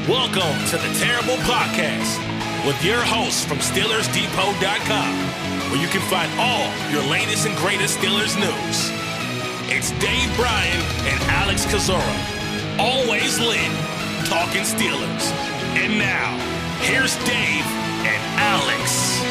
Welcome to the Terrible Podcast with your hosts from SteelersDepot.com, where you can find all your latest and greatest Steelers news. It's Dave Bryan and Alex Kozora, always lit, talking Steelers. And now, here's Dave and Alex.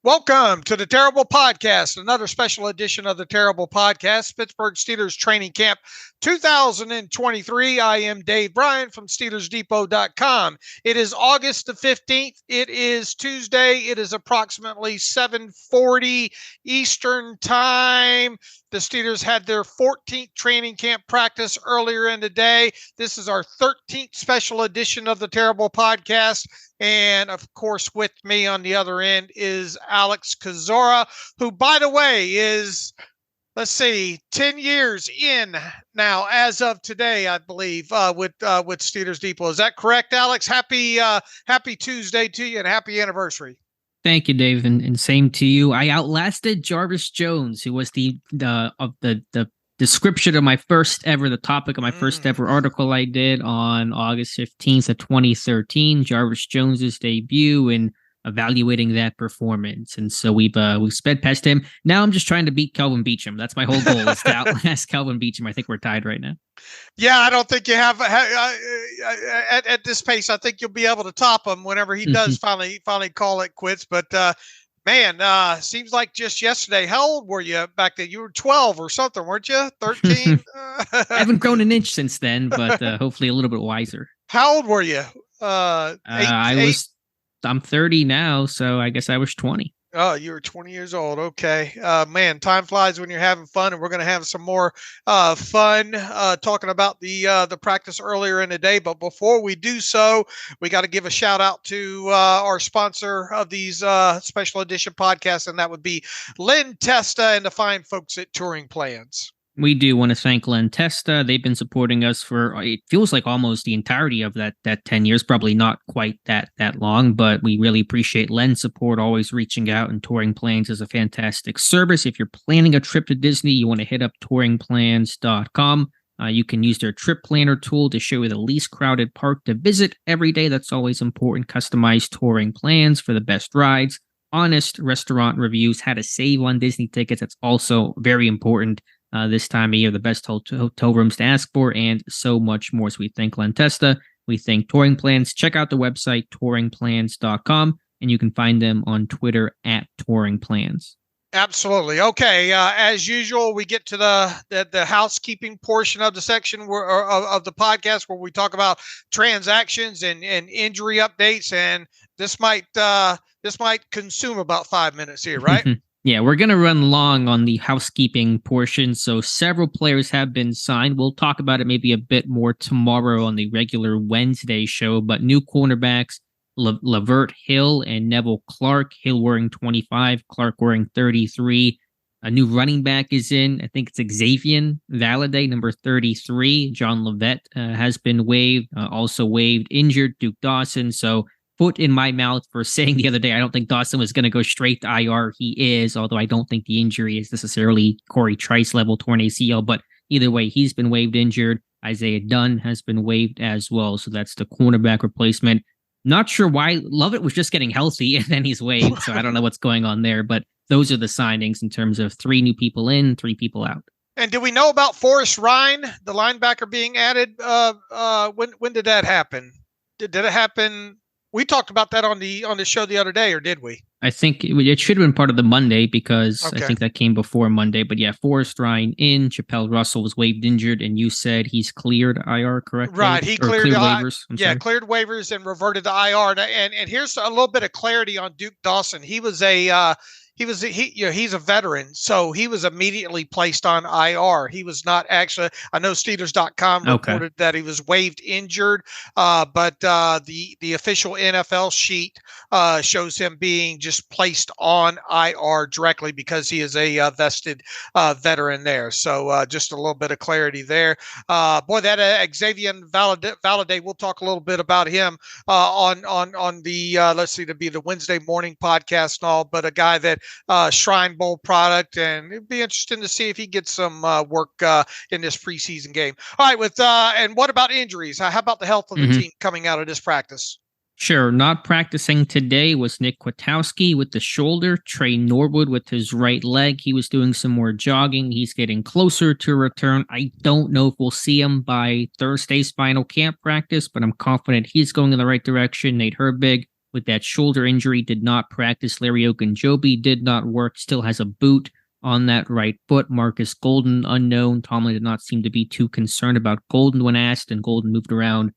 Welcome to the Terrible Podcast, another special edition of the Terrible Podcast, Pittsburgh Steelers Training Camp 2023. I am Dave Bryan from SteelersDepot.com. It is August the 15th. It is Tuesday. It is approximately 7:40 Eastern Time. The Steelers had their 14th training camp practice earlier in the day. This is our 13th special edition of the Terrible Podcast. And, of course, with me on the other end is Alex Kozora, who, by the way, is, 10 years in now as of today, I believe, with Steelers Depot. Is that correct, Alex? Happy Tuesday to you and happy anniversary. Thank you, Dave, and same to you. I outlasted Jarvis Jones, who was the description of my the topic of my first ever article I did on August 15th of 2013, Jarvis Jones's debut and evaluating that performance. And so we've sped past him. Now I'm just trying to beat Kelvin Beachum. That's my whole goal, is to outlast Kelvin Beachum. I think we're tied right now. Yeah, I don't think you have at this pace. I think you'll be able to top him whenever he does finally call it quits. But man, seems like just yesterday. How old were you back then? You were 12 or something, weren't you? 13? I haven't grown an inch since then, but hopefully a little bit wiser. How old were you? I'm 30 now, so I guess I was 20. Oh, you were 20 years old. Okay. Man, time flies when you're having fun, and we're going to have some more fun talking about the practice earlier in the day. But before we do so, we got to give a shout out to our sponsor of these special edition podcasts, and that would be Len Testa and the fine folks at Touring Plans. We do want to thank Len Testa. They've been supporting us for, it feels like almost the entirety of that 10 years, probably not quite that long, but we really appreciate Len's support, always reaching out, and Touring Plans is a fantastic service. If you're planning a trip to Disney, you want to hit up touringplans.com. You can use their trip planner tool to show you the least crowded park to visit every day. That's always important. Customized touring plans for the best rides, honest restaurant reviews, how to save on Disney tickets. That's also very important. This time of year, the best hotel rooms to ask for, and so much more. So we thank Len Testa. We thank Touring Plans. Check out the website, touringplans.com, and you can find them on Twitter at Touring Plans. Absolutely. Okay. As usual, we get to the housekeeping portion of the section of the podcast where we talk about transactions and injury updates, and this might consume about 5 minutes here, right? Yeah, we're going to run long on the housekeeping portion. So several players have been signed. We'll talk about it maybe a bit more tomorrow on the regular Wednesday show. But new cornerbacks, Lavert Hill and Neville Clark. Hill wearing 25, Clark wearing 33. A new running back is in. I think it's Xavier Valade, number 33. John Lovett has been waived. Also waived, injured, Duke Dawson. So foot in my mouth for saying the other day, I don't think Dawson was going to go straight to IR. He is, although I don't think the injury is necessarily Corey Trice level torn ACL. But either way, he's been waived injured. Isaiah Dunn has been waived as well. So that's the cornerback replacement. Not sure why. Lovett was just getting healthy and then he's waived. So I don't know what's going on there. But those are the signings in terms of 3 new people in, 3 people out. And do we know about Forrest Ryan, the linebacker being added? When did that happen? Did it happen? We talked about that on the show the other day, or did we? I think it should have been part of the Monday because I think that came before Monday. But yeah, Forrest Ryan in, Chappelle Russell was waived injured, and you said he's cleared IR, correct? Right, he cleared waivers. Cleared waivers and reverted to IR. And here's a little bit of clarity on Duke Dawson. He's a veteran, so he was immediately placed on IR. He was not actually. I know Steelers.com reported that he was waived injured, but the official NFL sheet shows him being just placed on IR directly because he is a vested veteran there. So just a little bit of clarity there. Boy, that Xavier Valade. We'll talk a little bit about him on the to be the Wednesday morning podcast and all. But a guy that Shrine Bowl product, and it'd be interesting to see if he gets some work in this preseason game. All right, and what about injuries? How about the health of the team coming out of this practice? Sure. Not practicing today was Nick Kwiatkowski with the shoulder, Trey Norwood with his right leg. He was doing some more jogging. He's getting closer to a return. I don't know if we'll see him by Thursday's final camp practice, but I'm confident he's going in the right direction. Nate Herbig with that shoulder injury did not practice. Larry Ogunjobi did not work, still has a boot on that right foot. Marcus Golden, unknown. Tomlin did not seem to be too concerned about Golden when asked, and Golden moved around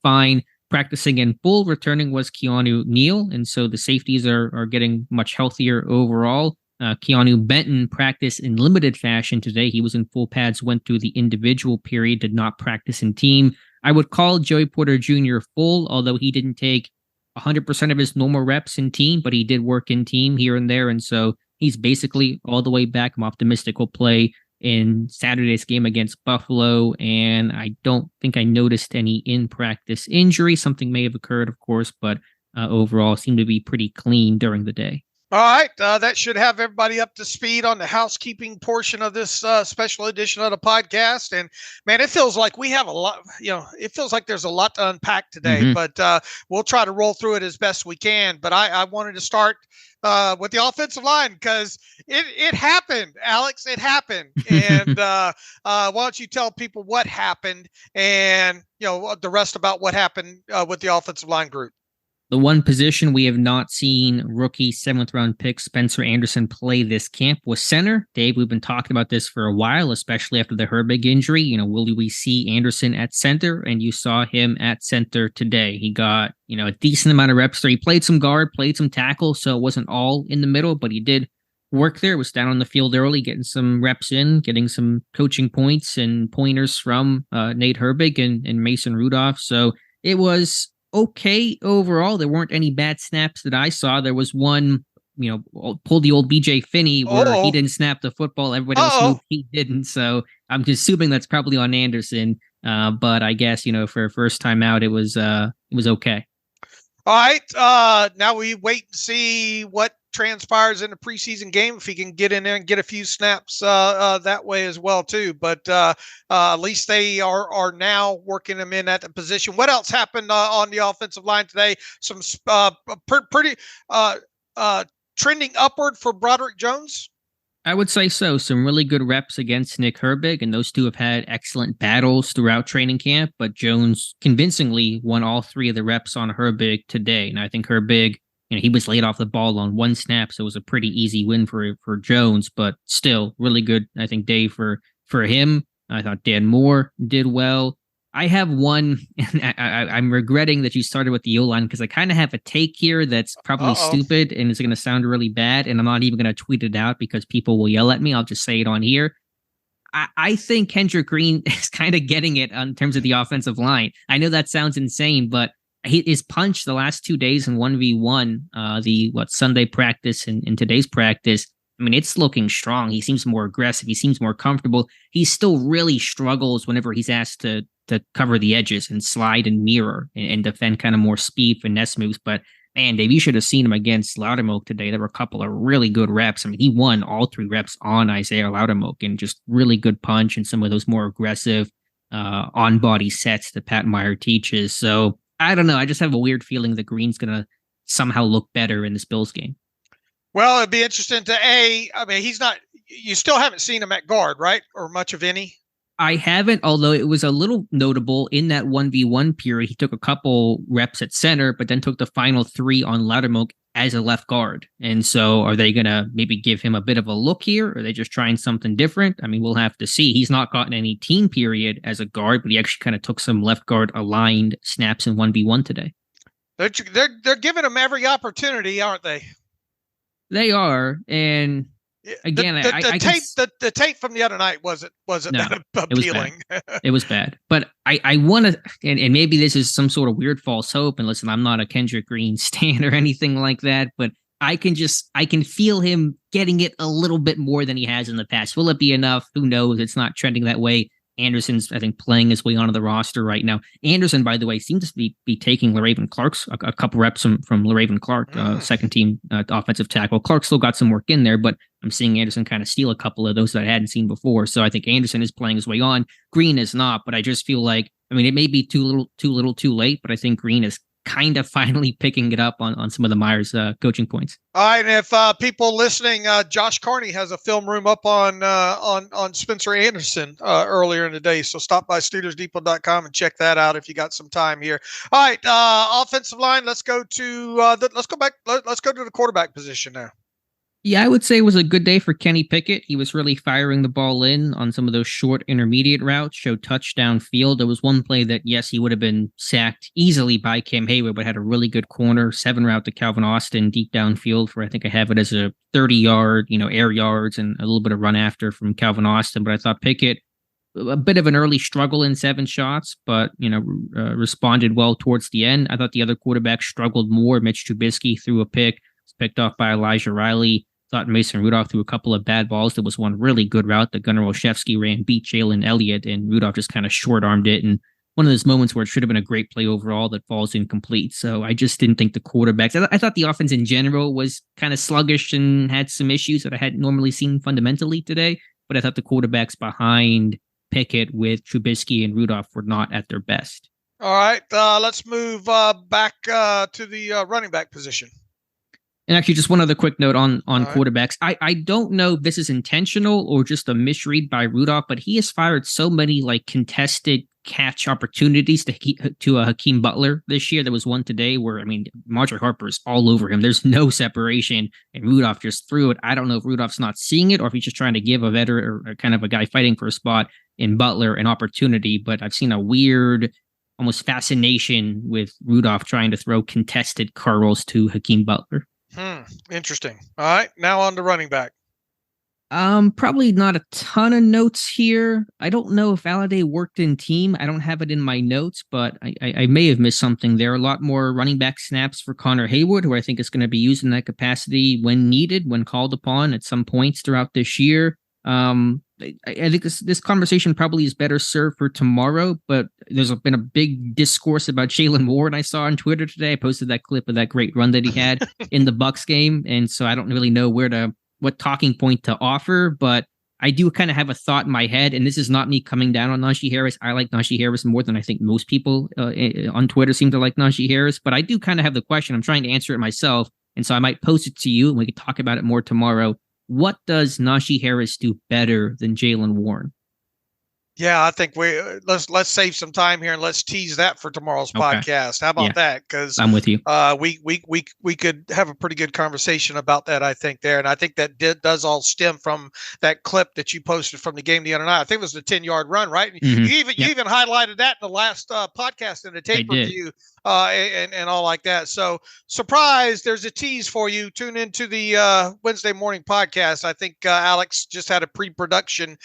fine. Practicing in full, returning was Keanu Neal, and so the safeties are getting much healthier overall. Keanu Benton practiced in limited fashion today. He was in full pads, went through the individual period, did not practice in team. I would call Joey Porter Jr. full, although he didn't take 100% of his normal reps in team, but he did work in team here and there, and so he's basically all the way back. I'm optimistic he'll play in Saturday's game against Buffalo, and I don't think I noticed any in-practice injury. Something may have occurred, of course, but overall seemed to be pretty clean during the day. All right, that should have everybody up to speed on the housekeeping portion of this special edition of the podcast. And man, it feels like we have a lot, it feels like there's a lot to unpack today, but we'll try to roll through it as best we can. But I wanted to start with the offensive line because it happened, Alex. It happened. And why don't you tell people what happened and, the rest about what happened with the offensive line group? The one position we have not seen rookie 7th round pick Spencer Anderson play this camp was center. Dave, we've been talking about this for a while, especially after the Herbig injury. Will we see Anderson at center? And you saw him at center today. He got, a decent amount of reps there. He played some guard, played some tackle, so it wasn't all in the middle, but he did work there. Was down on the field early, getting some reps in, getting some coaching points and pointers from Nate Herbig and Mason Rudolph. So it was okay overall. There weren't any bad snaps that I saw. There was one, pulled the old BJ Finney where he didn't snap the football. Everybody else knew he didn't. So I'm assuming that's probably on Anderson. But I guess, for a first time out, it was okay. All right. Now we wait and see what transpires in the preseason game, if he can get in there and get a few snaps that way as well too. But at least they are now working him in at the position. What else happened on the offensive line today? Some pretty trending upward for Broderick Jones. I would say so. Some really good reps against Nick Herbig, and those two have had excellent battles throughout training camp, but Jones convincingly won all 3 of the reps on Herbig today. And I think Herbig, he was laid off the ball on 1 snap, so it was a pretty easy win for Jones, but still really good, I think, day for him. I thought Dan Moore did well. I have one, and I'm regretting that you started with the O-line because I kind of have a take here that's probably stupid and it's going to sound really bad, and I'm not even going to tweet it out because people will yell at me. I'll just say it on here. I think Kendrick Green is kind of getting it in terms of the offensive line. I know that sounds insane, but his punch the last 2 days in 1v1, Sunday practice and today's practice, I mean, it's looking strong. He seems more aggressive. He seems more comfortable. He still really struggles whenever he's asked to cover the edges and slide and mirror and defend kind of more speed, finesse moves. But man, Dave, you should have seen him against Latrobe today. There were a couple of really good reps. I mean, he won all 3 reps on Isaiah Latrobe and just really good punch and some of those more aggressive on-body sets that Pat Meyer teaches. So I don't know. I just have a weird feeling that Green's going to somehow look better in this Bills game. Well, it'd be interesting you still haven't seen him at guard, right? Or much of any? I haven't, although it was a little notable in that 1v1 period. He took a couple reps at center, but then took the final 3 on Latrobe as a left guard. And so are they going to maybe give him a bit of a look here? Or are they just trying something different? I mean, we'll have to see. He's not gotten any team period as a guard, but he actually kind of took some left guard aligned snaps in 1v1 today. They're giving him every opportunity, aren't they? They are. And again, the tape from the other night wasn't that appealing. It was bad. But I want to, and maybe this is some sort of weird false hope. And listen, I'm not a Kendrick Green stan or anything like that, but I can feel him getting it a little bit more than he has in the past. Will it be enough? Who knows? It's not trending that way Anderson's, I think, playing his way onto the roster right now. Anderson, by the way, seems to be taking LaRaven Clark's a couple reps from LaRaven Clark, second team offensive tackle. Clark still got some work in there, but I'm seeing Anderson kind of steal a couple of those that I hadn't seen before. So I think Anderson is playing his way on. Green is not, but I just feel like, I mean, it may be too late, but I think Green is kind of finally picking it up on some of the Myers coaching points. All right, and if people listening, Josh Carney has a film room up on Spencer Anderson earlier in the day, so stop by SteelersDepot.com and check that out if you got some time here. All right, offensive line. Let's go to the quarterback position now. Yeah, I would say it was a good day for Kenny Pickett. He was really firing the ball in on some of those short intermediate routes, showed touchdown field. There was one play that, yes, he would have been sacked easily by Cam Hayward, but had a really good corner, 7 route to Calvin Austin, deep downfield for, I think I have it as a 30-yard, air yards and a little bit of run after from Calvin Austin. But I thought Pickett, a bit of an early struggle in 7 shots, but, responded well towards the end. I thought the other quarterback struggled more. Mitch Trubisky threw a pick, was picked off by Elijah Riley. Thought Mason Rudolph threw a couple of bad balls. There was one really good route that Gunnar Olszewski ran, beat Jalen Elliott, and Rudolph just kind of short-armed it. And one of those moments where it should have been a great play overall that falls incomplete. So I just didn't think the quarterbacks... I thought the offense in general was kind of sluggish and had some issues that I hadn't normally seen fundamentally today. But I thought the quarterbacks behind Pickett with Trubisky and Rudolph were not at their best. All right, let's move back to the running back position. And actually, just one other quick note on right. quarterbacks. I don't know if this is intentional or just a misread by Rudolph, but he has fired so many contested catch opportunities to Hakeem Butler this year. There was one today where, Marjorie Harper is all over him. There's no separation, and Rudolph just threw it. I don't know if Rudolph's not seeing it or if he's just trying to give a veteran or kind of a guy fighting for a spot in Butler an opportunity, but I've seen a weird almost fascination with Rudolph trying to throw contested curls to Hakeem Butler. Interesting. All right, now on to running back. Probably not a ton of notes here. I don't know if Valladay worked in team. I don't have it in my notes, but I may have missed something there. A lot more running back snaps for Connor Hayward, who I think is going to be used in that capacity when needed, when called upon at some points throughout this year. I think this conversation probably is better served for tomorrow, but there's been a big discourse about Jalen Warren I saw on Twitter today. I posted that clip of that great run that he had in the Bucs game, and so I don't really know what talking point to offer, but I do kind of have a thought in my head, and this is not me coming down on Najee Harris. I like Najee Harris more than I think most people on Twitter seem to like Najee Harris, but I do kind of have the question. I'm trying to answer it myself, and so I might post it to you, and we could talk about it more tomorrow. What does Najee Harris do better than Jalen Warren? Yeah, I think let's save some time here and let's tease that for tomorrow's podcast. How about that? Because I'm with you. We could have a pretty good conversation about that, I think, there. And I think that does all stem from that clip that you posted from the game the other night. I think it was the 10-yard run, right? Mm-hmm. You even highlighted that in the last podcast in the tape review. And all like that. So, surprise, there's a tease for you. Tune into the Wednesday morning podcast. I think Alex just had a pre-production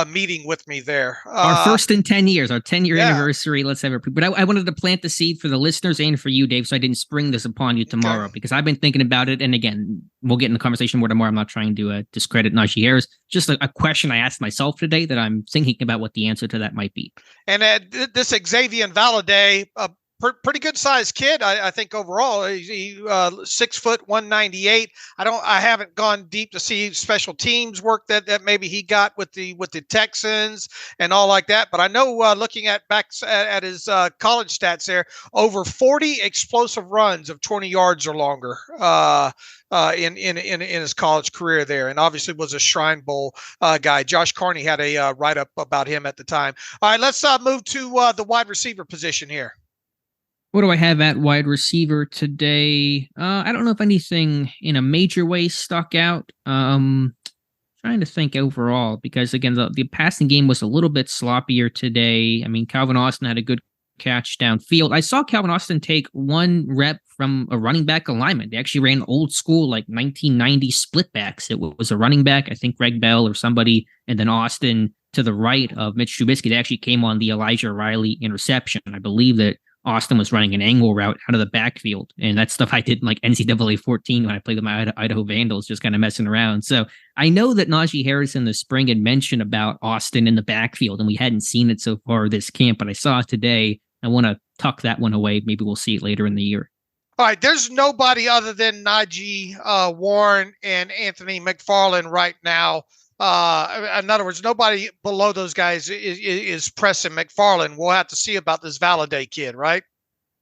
meeting with me there. Our first in 10 years, our 10-year anniversary. Let's have but I wanted to plant the seed for the listeners and for you, Dave, so I didn't spring this upon you tomorrow because I've been thinking about it. And again, we'll get in the conversation more tomorrow. I'm not trying to discredit Najee Harris. Just a question I asked myself today that I'm thinking about what the answer to that might be. And this Xavier Valladay, pretty good sized kid, I think overall. He 6 foot 198. I haven't gone deep to see special teams work that maybe he got with the Texans and all like that. But I know looking at his college stats there, over 40 explosive runs of 20 yards or longer in his college career there, and obviously was a Shrine Bowl guy. Josh Carney had a write up about him at the time. All right, let's move to the wide receiver position here. What do I have at wide receiver today? I don't know if anything in a major way stuck out. Trying to think overall, because again, the passing game was a little bit sloppier today. Calvin Austin had a good catch downfield. I saw Calvin Austin take 1 rep from a running back alignment. They actually ran old school, 1990 split backs. It was a running back, I think Greg Bell or somebody, and then Austin to the right of Mitch Trubisky. They actually came on the Elijah Riley interception. I believe that Austin was running an angle route out of the backfield. And that's stuff I did in like NCAA 14 when I played with my Idaho Vandals, just kind of messing around. So I know that Najee Harris in the spring had mentioned about Austin in the backfield, and we hadn't seen it so far this camp, but I saw it today. I want to tuck that one away. Maybe we'll see it later in the year. All right, there's nobody other than Najee Warren and Anthony McFarland right now. In other words, nobody below those guys is pressing McFarland. We'll have to see about this Valladay kid, right?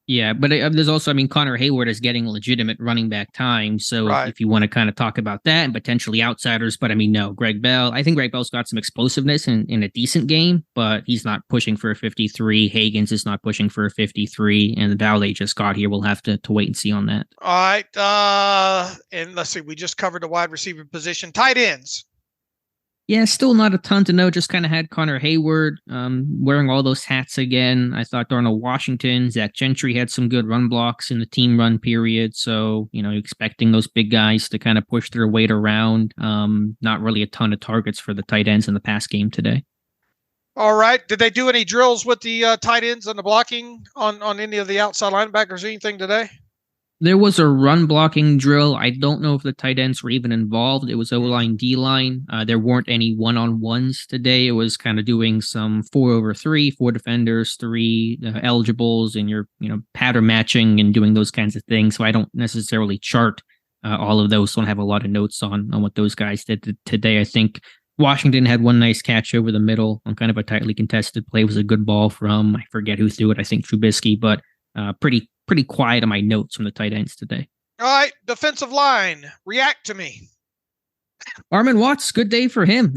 Yeah, but there's also, I mean, Connor Hayward is getting legitimate running back time. So if you want to kind of talk about that and potentially outsiders, but I mean, no, Greg Bell, I think Greg Bell's got some explosiveness in a decent game, but he's not pushing for a 53. Hagens is not pushing for a 53. And the Valladay just got here. We'll have to wait and see on that. All right. And let's see, we just covered the wide receiver position. Tight ends. Yeah, still not a ton to know. Just kind of had Connor Hayward wearing all those hats again. I thought Darnell Washington, Zach Gentry had some good run blocks in the team run period. So, expecting those big guys to kind of push their weight around. Not really a ton of targets for the tight ends in the pass game today. All right. Did they do any drills with the tight ends and the blocking on any of the outside linebackers or anything today? There was a run blocking drill. I don't know if the tight ends were even involved. It was O-line, D-line. There weren't any one-on-ones today. It was kind of doing some 4-over-3, 4 defenders, 3 eligibles, and your pattern matching and doing those kinds of things. So I don't necessarily chart all of those. So I don't have a lot of notes on what those guys did today. I think Washington had one nice catch over the middle on kind of a tightly contested play. It was a good ball from, I forget who threw it, I think Trubisky, but pretty quiet on my notes from the tight ends today. All right, defensive line, react to me. Armin Watts, good day for him.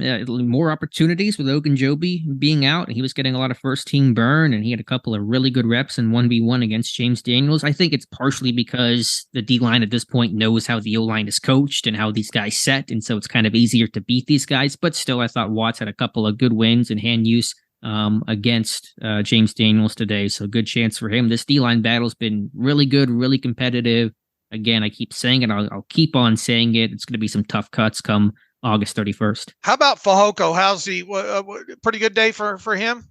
More opportunities with Ogunjobi being out, and he was getting a lot of first-team burn, and he had a couple of really good reps in 1v1 against James Daniels. I think it's partially because the D-line at this point knows how the O-line is coached and how these guys set, and so it's kind of easier to beat these guys. But still, I thought Watts had a couple of good wins and hand use against James Daniels today. So good chance for him. This D-line battle's been really good, really competitive. Again, I keep saying it. I'll keep on saying it. It's going to be some tough cuts come August 31st. How about Fehoko? How's he? Pretty good day for him?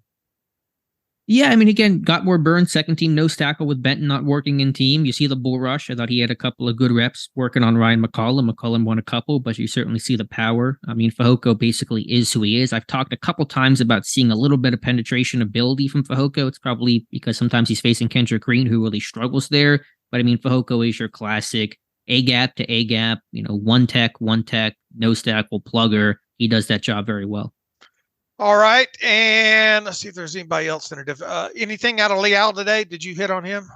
Yeah, I mean, again, got more burn, second team nose tackle with Benton not working in team. You see the bull rush. I thought he had a couple of good reps working on Ryan McCollum. McCollum won a couple, but you certainly see the power. I mean, Fehoko basically is who he is. I've talked a couple times about seeing a little bit of penetration ability from Fehoko. It's probably because sometimes he's facing Kendrick Green, who really struggles there. But I mean, Fehoko is your classic A-gap to A-gap, one tech, nose tackle, plugger. He does that job very well. All right, and let's see if there's anybody else in anything out of Leal today? Did you hit on him?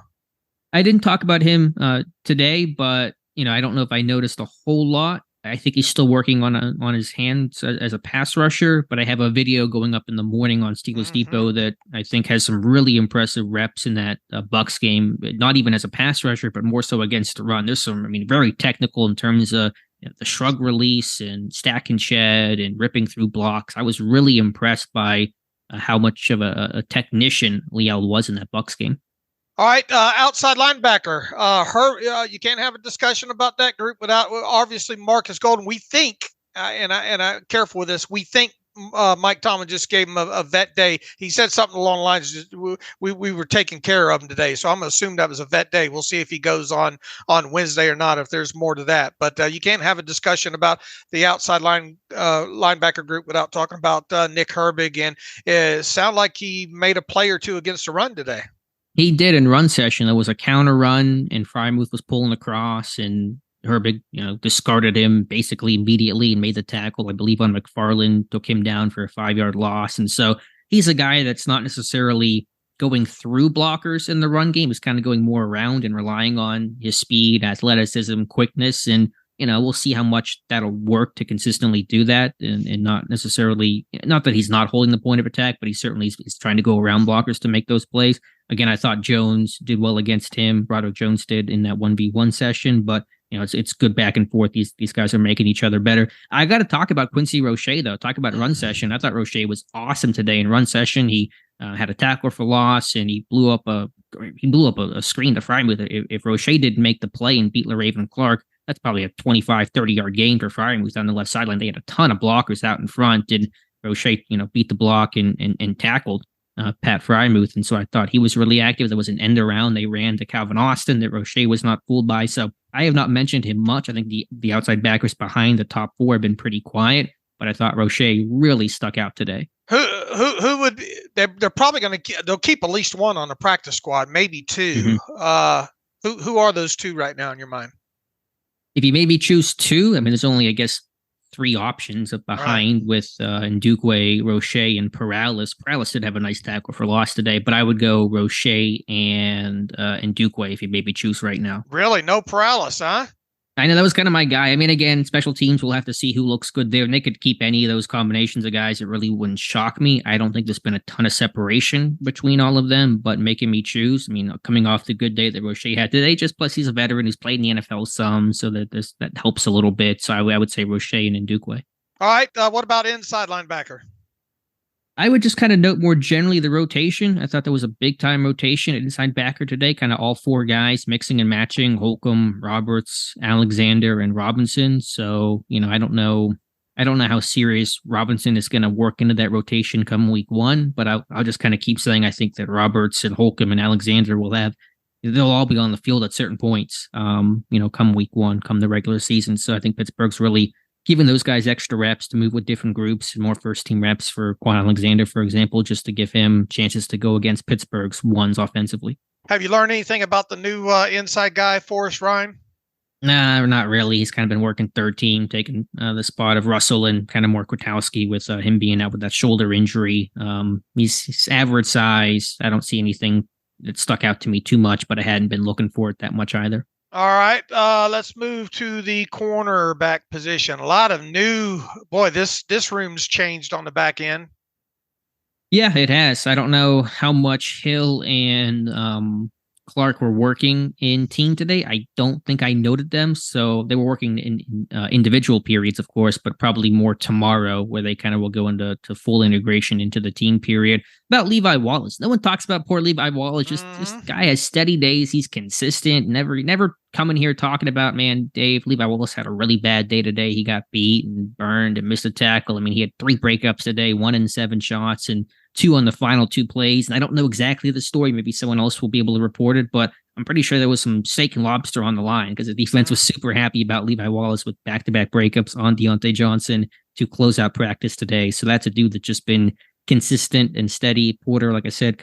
I didn't talk about him today, but I don't know if I noticed a whole lot. I think he's still working on his hands as a pass rusher, but I have a video going up in the morning on Steelers Depot that I think has some really impressive reps in that Bucs game. Not even as a pass rusher, but more so against the run. There's some, very technical in terms of the shrug release and stack and shed and ripping through blocks. I was really impressed by how much of a technician Leal was in that Bucs game. All right, outside linebacker. You can't have a discussion about that group without obviously Marcus Golden. We think, and I'm careful with this. We think Mike Tomlin just gave him a vet day. He said something along the lines, we were taking care of him today. So I'm going to assume that was a vet day. We'll see if he goes on Wednesday or not, if there's more to that. But you can't have a discussion about the outside linebacker group without talking about Nick Herbig. And it sounded like he made a play or two against the run today. He did in run session. There was a counter run, and Frymouth was pulling across, and Herbig, discarded him basically immediately and made the tackle, I believe, on McFarland, took him down for a 5-yard loss. And so he's a guy that's not necessarily going through blockers in the run game. He's kind of going more around and relying on his speed, athleticism, quickness. And, we'll see how much that'll work to consistently do that and not necessarily, not that he's not holding the point of attack, but he certainly is trying to go around blockers to make those plays. Again, I thought Jones did well against him. Broderick Jones did in that 1v1 session, but it's good back and forth. These guys are making each other better. I got to talk about Quincy Roche, though. Talk about run session. I thought Roche was awesome today in run session. He had a tackle for loss, and he blew up a screen to Frymouth. If Roche didn't make the play and beat LaRaven Clark, that's probably a 25, 30-yard gain for Frymouth on the left sideline. They had a ton of blockers out in front, and Roche, beat the block and tackled. Pat Frymuth. And so I thought he was really active. There was an end around. They ran to Calvin Austin that Roche was not fooled by. So I have not mentioned him much. I think the outside backers behind the top four have been pretty quiet, but I thought Roche really stuck out today. Who would they're probably going to they'll keep at least one on the practice squad, maybe two. Who are those two right now in your mind? If you maybe choose two, I mean, there's only, I guess, three options up behind with Ndukwe, Roche, and Perales. Perales did have a nice tackle for loss today, but I would go Roche and Ndukwe if you maybe choose right now. Really? No Perales, huh? I know that was kind of my guy. I mean, again, special teams, we'll have to see who looks good there. And they could keep any of those combinations of guys. It really wouldn't shock me. I don't think there's been a ton of separation between all of them, but making me choose, I mean, coming off the good day that Roche had today, just plus he's a veteran who's played in the NFL some, so that helps a little bit. So I would say Roche and Ndukwe. All right. What about inside linebacker? I would just kind of note more generally the rotation. I thought there was a big time rotation at inside backer today, kind of all four guys mixing and matching: Holcomb, Roberts, Alexander, and Robinson. So, I don't know how serious Robinson is going to work into that rotation come week one, but I'll just kind of keep saying I think that Roberts and Holcomb and Alexander they'll all be on the field at certain points, come week one, come the regular season. So I think Pittsburgh's really giving those guys extra reps to move with different groups, more first-team reps for Quan Alexander, for example, just to give him chances to go against Pittsburgh's ones offensively. Have you learned anything about the new inside guy, Forrest Ryan? Nah, not really. He's kind of been working third team, taking the spot of Russell and kind of more Kwiatkowski with him being out with that shoulder injury. He's average size. I don't see anything that stuck out to me too much, but I hadn't been looking for it that much either. All right, let's move to the cornerback position. A lot of this room's changed on the back end. Yeah, it has. I don't know how much Hill and Clark were working in team today. I don't think I noted them. So they were working in individual periods, of course, but probably more tomorrow where they kind of will go into full integration into the team period. About Levi Wallace. No one talks about poor Levi Wallace. This guy has steady days. He's consistent. Never coming here talking about, man, Dave, Levi Wallace had a really bad day today. He got beat and burned and missed a tackle. I mean, he had 3 breakups today, 1 in 7 shots and 2 on the final 2 plays. And I don't know exactly the story. Maybe someone else will be able to report it, but I'm pretty sure there was some steak and lobster on the line because the defense was super happy about Levi Wallace with back-to-back breakups on Deontay Johnson to close out practice today. So that's a dude that's just been consistent and steady. Porter, like I said,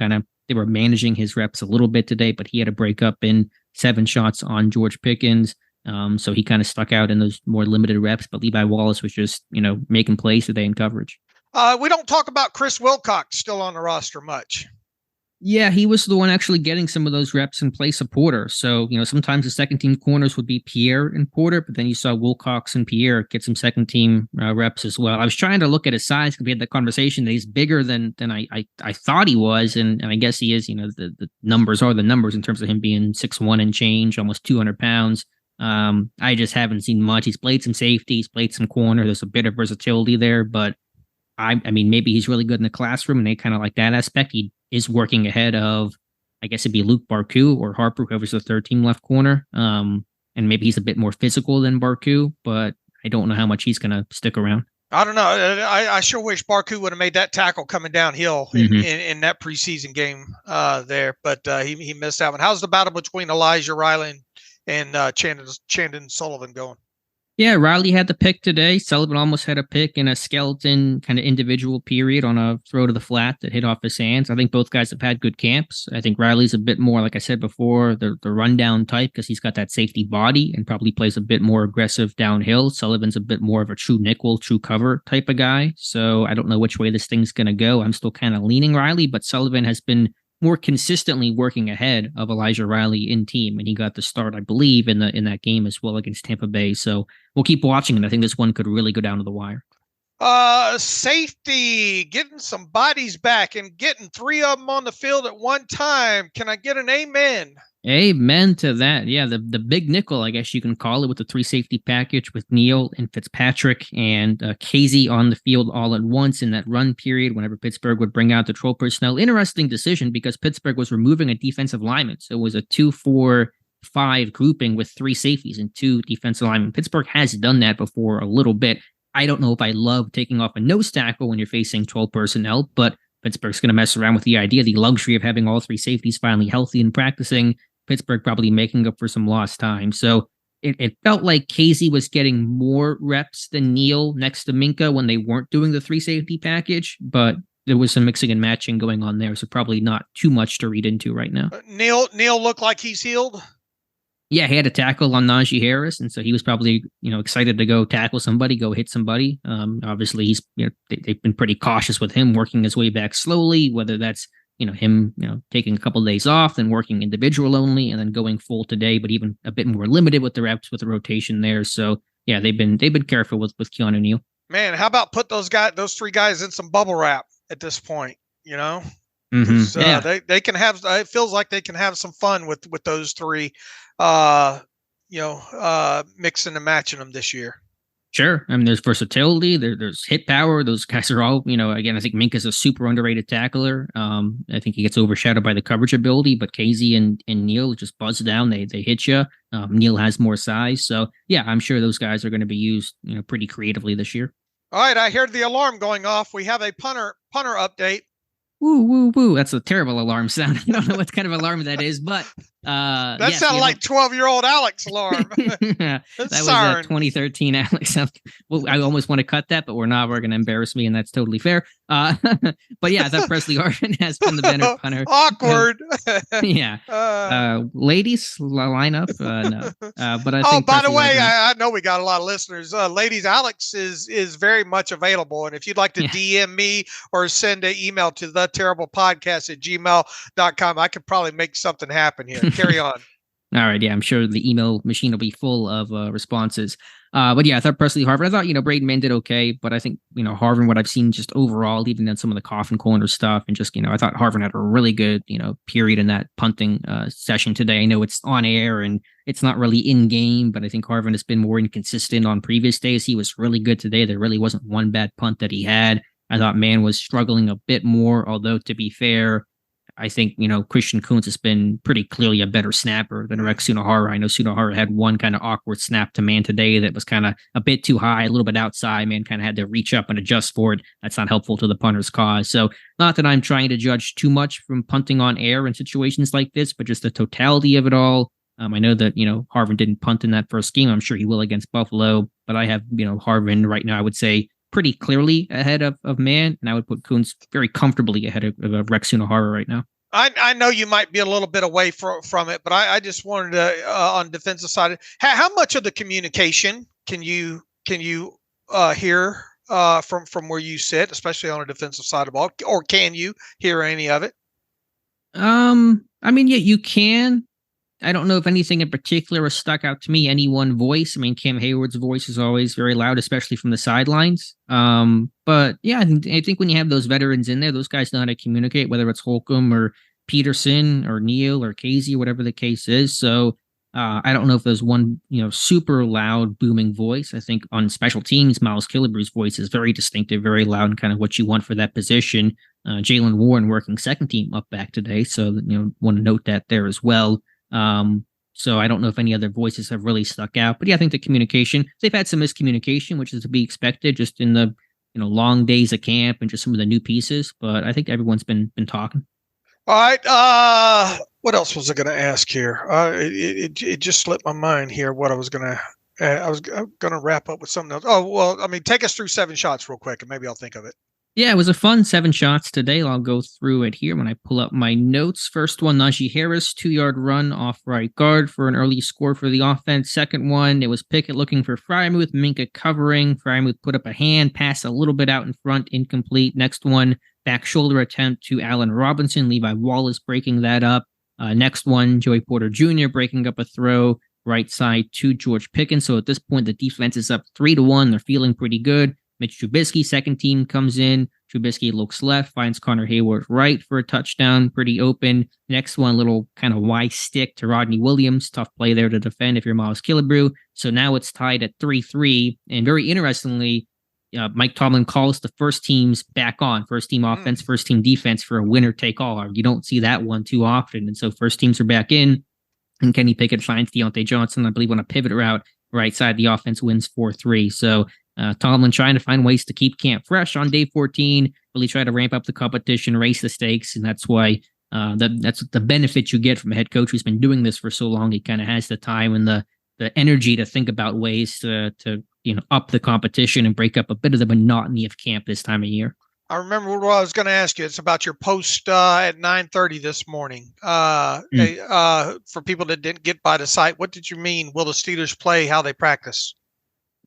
they were managing his reps a little bit today, but he had a breakup in 7 shots on George Pickens. So he kind of stuck out in those more limited reps, but Levi Wallace was just, making plays today in coverage. We don't talk about Chris Wilcox still on the roster much. Yeah, he was the one actually getting some of those reps in place of Porter. So, sometimes the second team corners would be Pierre and Porter, but then you saw Wilcox and Pierre get some second team reps as well. I was trying to look at his size because we had that conversation that he's bigger than I thought he was. And I guess he is, the numbers are the numbers in terms of him being 6'1" and change, almost 200 pounds. I just haven't seen much. He's played some safety, he's played some corner. There's a bit of versatility there, but I mean, maybe he's really good in the classroom and they kind of like that aspect. He is working ahead of, I guess it'd be Luke Barku or Harper, whoever's the third team left corner. And maybe he's a bit more physical than Barku, but I don't know how much he's going to stick around. I don't know. I sure wish Barku would have made that tackle coming downhill in that preseason game there, but he missed that one. How's the battle between Elijah Riley and Chandon Sullivan going? Yeah, Riley had the pick today. Sullivan almost had a pick in a skeleton kind of individual period on a throw to the flat that hit off his hands. I think both guys have had good camps. I think Riley's a bit more, like I said before, the rundown type because he's got that safety body and probably plays a bit more aggressive downhill. Sullivan's a bit more of a true nickel, true cover type of guy. So I don't know which way this thing's going to go. I'm still kind of leaning Riley, but Sullivan has been more consistently working ahead of Elijah Riley in team, and he got the start, I believe, in that game as well against Tampa Bay. So we'll keep watching, and I think this one could really go down to the wire. Safety, getting some bodies back and getting 3 of them on the field at one time. Can I get an amen? Amen to that. Yeah, the big nickel, I guess you can call it, with the 3 safety package with Neal and Fitzpatrick and Casey on the field all at once in that run period whenever Pittsburgh would bring out the 12 personnel. Interesting decision because Pittsburgh was removing a defensive lineman. So it was a 2-4-5 grouping with 3 safeties and 2 defensive linemen. Pittsburgh has done that before a little bit. I don't know if I love taking off a nose tackle when you're facing 12 personnel, but Pittsburgh's going to mess around with the idea, the luxury of having all three safeties finally healthy and practicing. Pittsburgh probably making up for some lost time. So it felt like Casey was getting more reps than Neal next to Minka when they weren't doing the three safety package, but there was some mixing and matching going on there. So probably not too much to read into right now. Neal looked like he's healed. Yeah, he had a tackle on Najee Harris, and so he was probably, excited to go tackle somebody, go hit somebody. Obviously, he's, they've been pretty cautious with him working his way back slowly, whether that's, him, taking a couple of days off and working individual only, and then going full today, but even a bit more limited with the reps with the rotation there. So yeah, they've been careful with Keanu Neal. Man, how about put those three guys in some bubble wrap at this point? Mm-hmm. Yeah. They can have. It feels like they can have some fun with those three. Mixing and matching them this year. Sure. I mean, there's versatility. There's hit power. Those guys are all, again, I think Minka's a super underrated tackler. I think he gets overshadowed by the coverage ability, but Casey and Neal just buzz down. They hit you. Neal has more size. So, yeah, I'm sure those guys are going to be used, pretty creatively this year. All right. I heard the alarm going off. We have a punter update. Woo, woo, woo. That's a terrible alarm sound. I don't know what kind of alarm that is, but that sounded like 12-year-old Alex alarm. That was a 2013 Alex. Well, I almost want to cut that, but we're not. We're going to embarrass me, and that's totally fair. But yeah, I thought Presley Harvin has been the better punter. Awkward. Yeah. Ladies, line up. No. But I think. By the way, I know we got a lot of listeners. Ladies, Alex is very much available, and if you'd like to DM me or send an email to thetterriblepodcast@gmail.com, I could probably make something happen here. Carry on. All right. Yeah, I'm sure the email machine will be full of responses. But yeah, I thought Presley Harvin, I thought, Braden Mann did okay, but I think, Harvin, what I've seen just overall, even in some of the coffin corner stuff, and just, I thought Harvin had a really good, period in that punting session today. I know it's on air and it's not really in game, but I think Harvin has been more inconsistent on previous days. He was really good today. There really wasn't one bad punt that he had. I thought Mann was struggling a bit more, although to be fair, I think, Christian Kuntz has been pretty clearly a better snapper than Rex Sunahara. I know Sunahara had one kind of awkward snap to Mann today that was kind of a bit too high, a little bit outside. Mann kind of had to reach up and adjust for it. That's not helpful to the punter's cause. So not that I'm trying to judge too much from punting on air in situations like this, but just the totality of it all. I know that, Harvin didn't punt in that first game. I'm sure he will against Buffalo, but I have, Harvin right now, I would say, pretty clearly ahead of Mann, and I would put Kuntz very comfortably ahead of Rex Sunahara right now. I know you might be a little bit away from it, but I just wanted to on the defensive side. How much of the communication can you hear from where you sit, especially on a defensive side of the ball, or can you hear any of it? I mean, yeah, you can. I don't know if anything in particular has stuck out to me. Any one voice. I mean, Cam Hayward's voice is always very loud, especially from the sidelines. But yeah, I think when you have those veterans in there, those guys know how to communicate, whether it's Holcomb or Peterson or Neal or Casey, whatever the case is. So I don't know if there's one, super loud, booming voice. I think on special teams, Miles Killebrew's voice is very distinctive, very loud, and kind of what you want for that position. Jalen Warren working second team up back today. So, want to note that there as well. So I don't know if any other voices have really stuck out, but yeah, I think the communication, they've had some miscommunication, which is to be expected just in the, long days of camp and just some of the new pieces, but I think everyone's been talking. All right. What else was I going to ask here? It just slipped my mind here. What I was going to wrap up with something else. Oh, well, I mean, take us through 7 shots real quick and maybe I'll think of it. Yeah, it was a fun 7 shots today. I'll go through it here when I pull up my notes. First one, Najee Harris, 2-yard run off right guard for an early score for the offense. Second one, it was Pickett looking for Freiermuth, Minka covering. Freiermuth put up a hand, pass a little bit out in front, incomplete. Next one, back shoulder attempt to Allen Robinson. Levi Wallace breaking that up. Next one, Joey Porter Jr. breaking up a throw right side to George Pickens. So at this point, the defense is up 3-1. They're feeling pretty good. Mitch Trubisky, second team, comes in. Trubisky looks left, finds Connor Hayward right for a touchdown, pretty open. Next one, little kind of Y stick to Rodney Williams. Tough play there to defend if you're Miles Killebrew. So now it's tied at 3-3. And very interestingly, Mike Tomlin calls the first teams back on. First team offense, first team defense for a winner-take-all. You don't see that one too often. And so first teams are back in. And Kenny Pickett finds Deontay Johnson, I believe, on a pivot route right side. The offense wins 4-3. So Tomlin trying to find ways to keep camp fresh on day 14, really try to ramp up the competition, raise the stakes, and that's why that's the benefit you get from a head coach who's been doing this for so long. He kind of has the time and the energy to think about ways to up the competition and break up a bit of the monotony of camp this time of year. I remember what I was going to ask you. It's about your post at 9:30 this morning. For people that didn't get by the site, what did you mean? Will the Steelers play how they practice?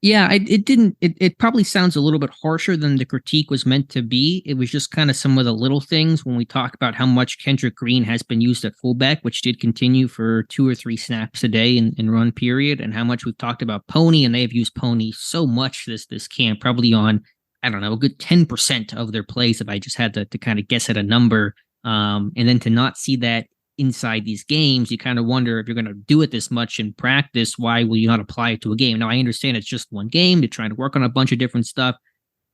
Yeah, it didn't. It probably sounds a little bit harsher than the critique was meant to be. It was just kind of some of the little things when we talk about how much Kendrick Green has been used at fullback, which did continue for 2 or 3 snaps a day in run period, and how much we've talked about Pony, and they have used Pony so much this camp, probably on, I don't know, a good 10% of their plays if I just had to kind of guess at a number. And then to not see that inside these games, you kind of wonder if you're going to do it this much in practice, why will you not apply it to a game? Now, I understand it's just one game. They're trying to work on a bunch of different stuff.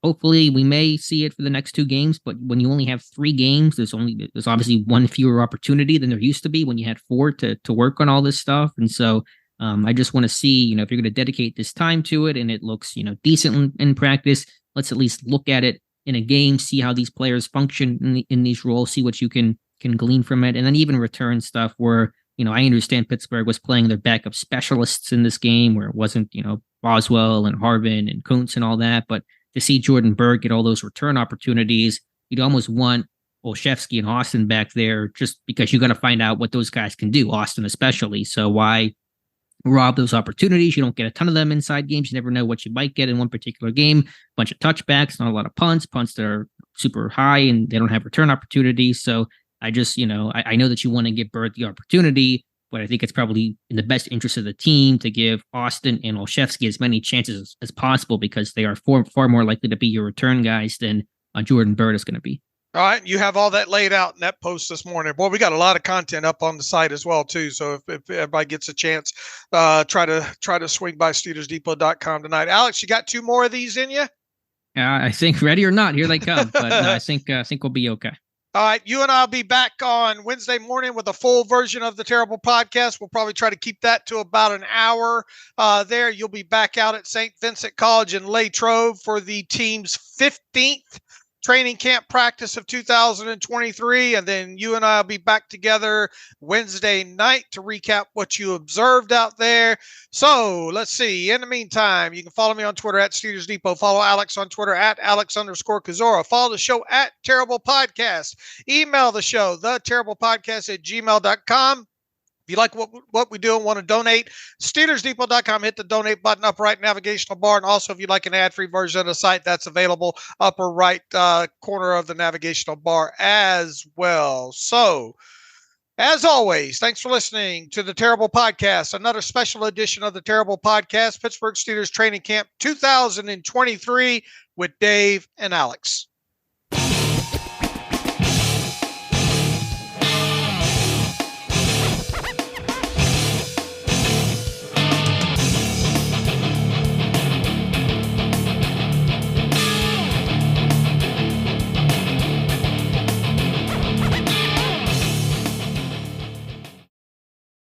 Hopefully, we may see it for the next 2 games, but when you only have 3 games, there's obviously 1 fewer opportunity than there used to be when you had 4 to work on all this stuff. And so I just want to see, if you're going to dedicate this time to it and it looks, decent in practice, let's at least look at it in a game, see how these players function in these roles, see what you can glean from it. And then even return stuff where, I understand Pittsburgh was playing their backup specialists in this game where it wasn't, Boswell and Harvin and Kuntz and all that. But to see Jordan Berg get all those return opportunities, you'd almost want Olszewski and Austin back there just because you got to find out what those guys can do, Austin especially. So why rob those opportunities? You don't get a ton of them inside games. You never know what you might get in one particular game. Bunch of touchbacks, not a lot of punts that are super high, and they don't have return opportunities. So I just, I know that you want to give Bird the opportunity, but I think it's probably in the best interest of the team to give Austin and Olszewski as many chances as possible because they are far more likely to be your return guys than Jordan Bird is going to be. All right. You have all that laid out in that post this morning. Boy, we got a lot of content up on the site as well, too. So if everybody gets a chance, try to swing by SteelersDepot.com tonight. Alex, you got 2 more of these in you? I think ready or not, here they come. But no, I think we'll be okay. All right, you and I will be back on Wednesday morning with a full version of the Terrible Podcast. We'll probably try to keep that to about an hour there. You'll be back out at Saint Vincent College in Latrobe for the team's 15th training camp practice of 2023. And then you and I will be back together Wednesday night to recap what you observed out there. So let's see. In the meantime, you can follow me on Twitter at Steelers Depot. Follow Alex on Twitter at Alex_Kozora. Follow the show at Terrible Podcast. Email the show, theterriblepodcast@gmail.com. If you like what we do and want to donate, SteelersDepot.com, hit the donate button, upper right navigational bar. And also, if you'd like an ad-free version of the site, that's available upper right corner of the navigational bar as well. So, as always, thanks for listening to the Terrible Podcast, another special edition of the Terrible Podcast, Pittsburgh Steelers Training Camp 2023 with Dave and Alex.